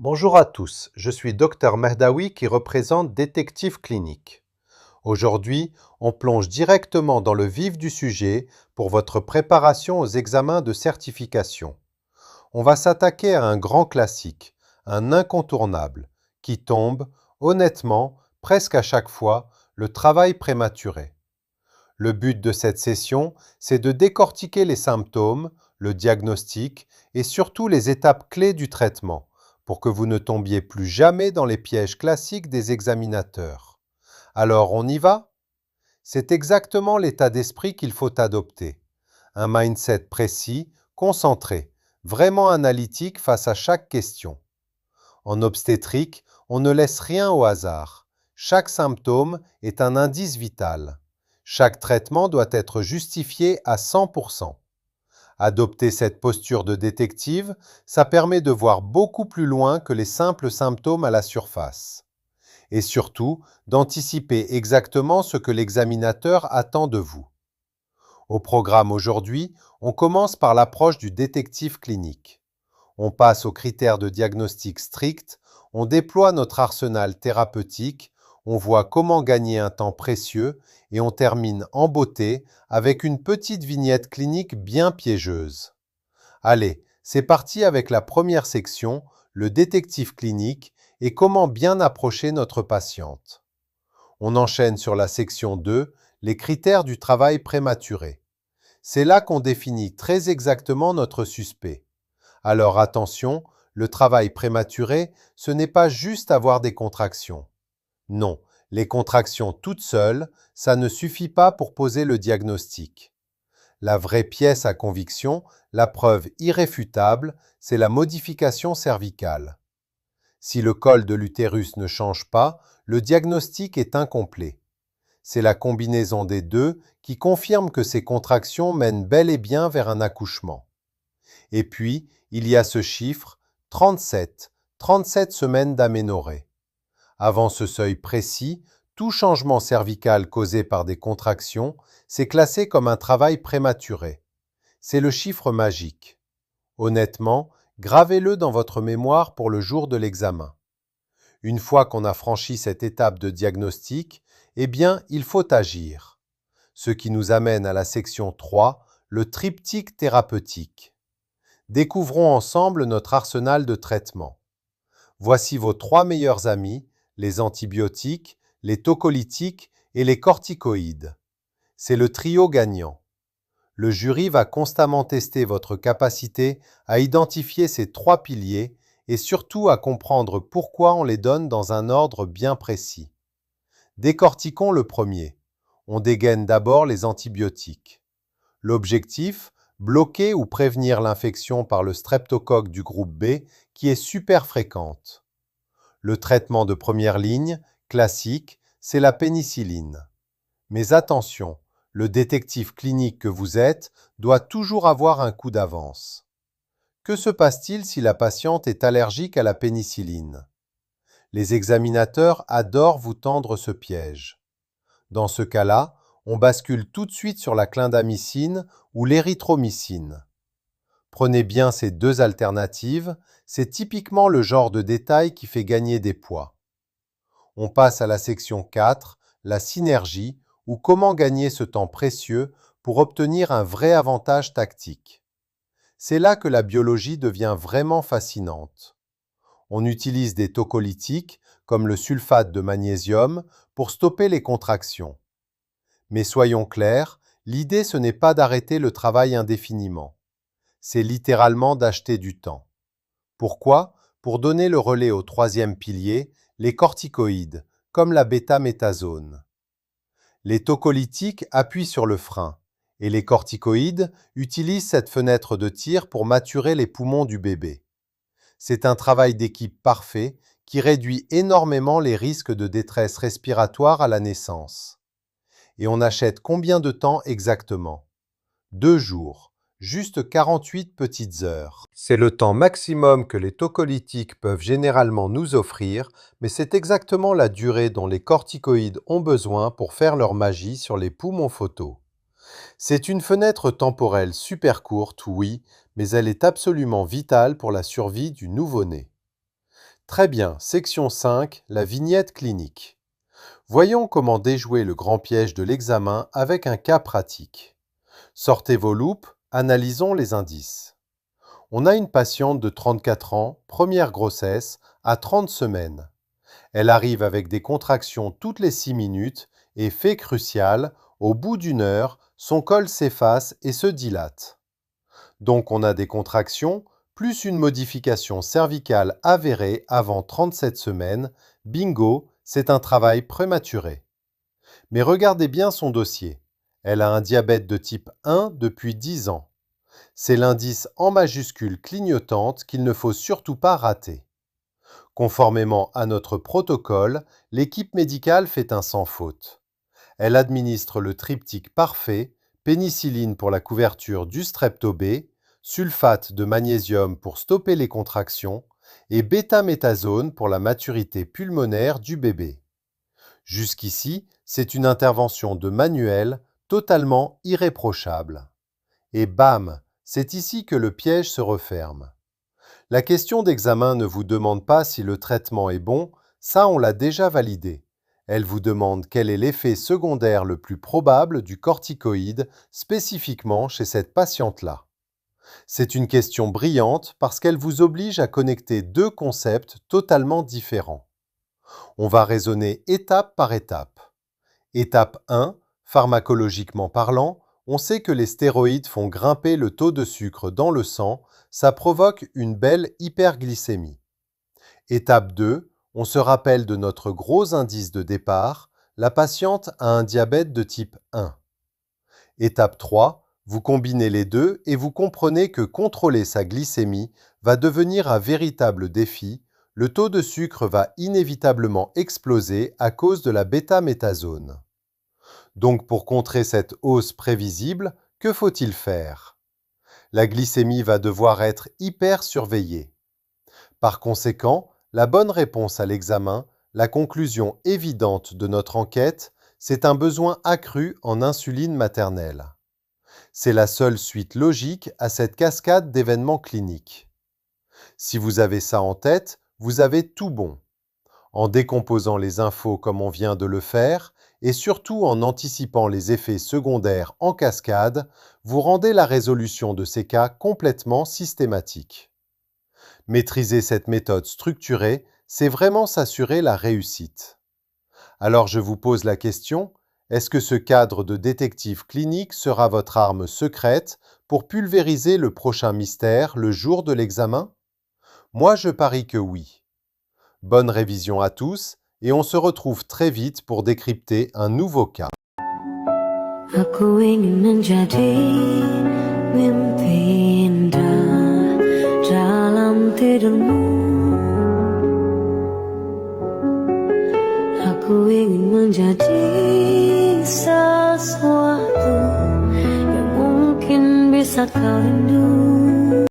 Bonjour à tous, je suis Dr Mehdaoui qui représente Détective Clinique. Aujourd'hui, on plonge directement dans le vif du sujet pour votre préparation aux examens de certification. On va s'attaquer à un grand classique, un incontournable, qui tombe, honnêtement, presque à chaque fois, le travail prématuré. Le but de cette session, c'est de décortiquer les symptômes, le diagnostic et surtout les étapes clés du traitement pour que vous ne tombiez plus jamais dans les pièges classiques des examinateurs. Alors on y va? C'est exactement l'état d'esprit qu'il faut adopter. Un mindset précis, concentré, vraiment analytique face à chaque question. En obstétrique, on ne laisse rien au hasard. Chaque symptôme est un indice vital. Chaque traitement doit être justifié à 100%. Adopter cette posture de détective, ça permet de voir beaucoup plus loin que les simples symptômes à la surface. Et surtout, d'anticiper exactement ce que l'examinateur attend de vous. Au programme aujourd'hui, on commence par l'approche du détective clinique. On passe aux critères de diagnostic stricts, on déploie notre arsenal thérapeutique, on voit comment gagner un temps précieux et on termine en beauté avec une petite vignette clinique bien piégeuse. Allez, c'est parti avec la première section, le détective clinique et comment bien approcher notre patiente. On enchaîne sur la section 2, les critères du travail prématuré. C'est là qu'on définit très exactement notre suspect. Alors attention, le travail prématuré, ce n'est pas juste avoir des contractions. Non, les contractions toutes seules, ça ne suffit pas pour poser le diagnostic. La vraie pièce à conviction, la preuve irréfutable, c'est la modification cervicale. Si le col de l'utérus ne change pas, le diagnostic est incomplet. C'est la combinaison des deux qui confirme que ces contractions mènent bel et bien vers un accouchement. Et puis, il y a ce chiffre, 37, 37 semaines d'aménorrhée. Avant ce seuil précis, tout changement cervical causé par des contractions, c'est classé comme un travail prématuré. C'est le chiffre magique. Honnêtement, gravez-le dans votre mémoire pour le jour de l'examen. Une fois qu'on a franchi cette étape de diagnostic, eh bien, il faut agir. Ce qui nous amène à la section 3, le triptyque thérapeutique. Découvrons ensemble notre arsenal de traitement. Voici vos 3 meilleurs amis, les antibiotiques, les tocolytiques et les corticoïdes. C'est le trio gagnant. Le jury va constamment tester votre capacité à identifier ces 3 piliers et surtout à comprendre pourquoi on les donne dans un ordre bien précis. Décortiquons le premier. On dégaine d'abord les antibiotiques. L'objectif, bloquer ou prévenir l'infection par le streptocoque du groupe B qui est super fréquente. Le traitement de première ligne, classique, c'est la pénicilline. Mais attention, le détective clinique que vous êtes doit toujours avoir un coup d'avance. Que se passe-t-il si la patiente est allergique à la pénicilline? Les examinateurs adorent vous tendre ce piège. Dans ce cas-là, on bascule tout de suite sur la clindamycine ou l'érythromycine. Prenez bien ces deux alternatives, c'est typiquement le genre de détail qui fait gagner des poids. On passe à la section 4, la synergie, ou comment gagner ce temps précieux pour obtenir un vrai avantage tactique. C'est là que la biologie devient vraiment fascinante. On utilise des tocolytiques, comme le sulfate de magnésium, pour stopper les contractions. Mais soyons clairs, l'idée ce n'est pas d'arrêter le travail indéfiniment. C'est littéralement d'acheter du temps. Pourquoi? Pour donner le relais au troisième pilier, les corticoïdes, comme la bêta-méthasone. Les tocolytiques appuient sur le frein, et les corticoïdes utilisent cette fenêtre de tir pour maturer les poumons du bébé. C'est un travail d'équipe parfait qui réduit énormément les risques de détresse respiratoire à la naissance. Et on achète combien de temps exactement? 2 jours, juste 48 petites heures. C'est le temps maximum que les tocolytiques peuvent généralement nous offrir, mais c'est exactement la durée dont les corticoïdes ont besoin pour faire leur magie sur les poumons photos. C'est une fenêtre temporelle super courte, oui, mais elle est absolument vitale pour la survie du nouveau-né. Très bien, section 5, la vignette clinique. Voyons comment déjouer le grand piège de l'examen avec un cas pratique. Sortez vos loupes, analysons les indices. On a une patiente de 34 ans, première grossesse, à 30 semaines. Elle arrive avec des contractions toutes les 6 minutes et, fait crucial, au bout d'une heure, son col s'efface et se dilate. Donc on a des contractions, plus une modification cervicale avérée avant 37 semaines. Bingo, c'est un travail prématuré. Mais regardez bien son dossier. Elle a un diabète de type 1 depuis 10 ans. C'est l'indice en majuscule clignotante qu'il ne faut surtout pas rater. Conformément à notre protocole, l'équipe médicale fait un sans faute. Elle administre le triptyque parfait, pénicilline pour la couverture du strepto-B, sulfate de magnésium pour stopper les contractions et bêta-méthasone pour la maturité pulmonaire du bébé. Jusqu'ici, c'est une intervention de manuel totalement irréprochable. Et bam, c'est ici que le piège se referme. La question d'examen ne vous demande pas si le traitement est bon, ça on l'a déjà validé. Elle vous demande quel est l'effet secondaire le plus probable du corticoïde spécifiquement chez cette patiente-là. C'est une question brillante parce qu'elle vous oblige à connecter deux concepts totalement différents. On va raisonner étape par étape. Étape 1, pharmacologiquement parlant, on sait que les stéroïdes font grimper le taux de sucre dans le sang, ça provoque une belle hyperglycémie. Étape 2, on se rappelle de notre gros indice de départ, la patiente a un diabète de type 1. Étape 3, vous combinez les deux et vous comprenez que contrôler sa glycémie va devenir un véritable défi, le taux de sucre va inévitablement exploser à cause de la bêta-méthasone. Donc pour contrer cette hausse prévisible, que faut-il faire? La glycémie va devoir être hyper surveillée. Par conséquent, la bonne réponse à l'examen, la conclusion évidente de notre enquête, c'est un besoin accru en insuline maternelle. C'est la seule suite logique à cette cascade d'événements cliniques. Si vous avez ça en tête, vous avez tout bon. En décomposant les infos comme on vient de le faire, et surtout en anticipant les effets secondaires en cascade, vous rendez la résolution de ces cas complètement systématique. Maîtriser cette méthode structurée, c'est vraiment s'assurer la réussite. Alors je vous pose la question, est-ce que ce cadre de détective clinique sera votre arme secrète pour pulvériser le prochain mystère le jour de l'examen? Moi je parie que oui. Bonne révision à tous et on se retrouve très vite pour décrypter un nouveau cas. Aku ingin menjadi mimpi indah dalam tidurmu. Aku ingin menjadi sesuatu yang mungkin bisa kau rindu.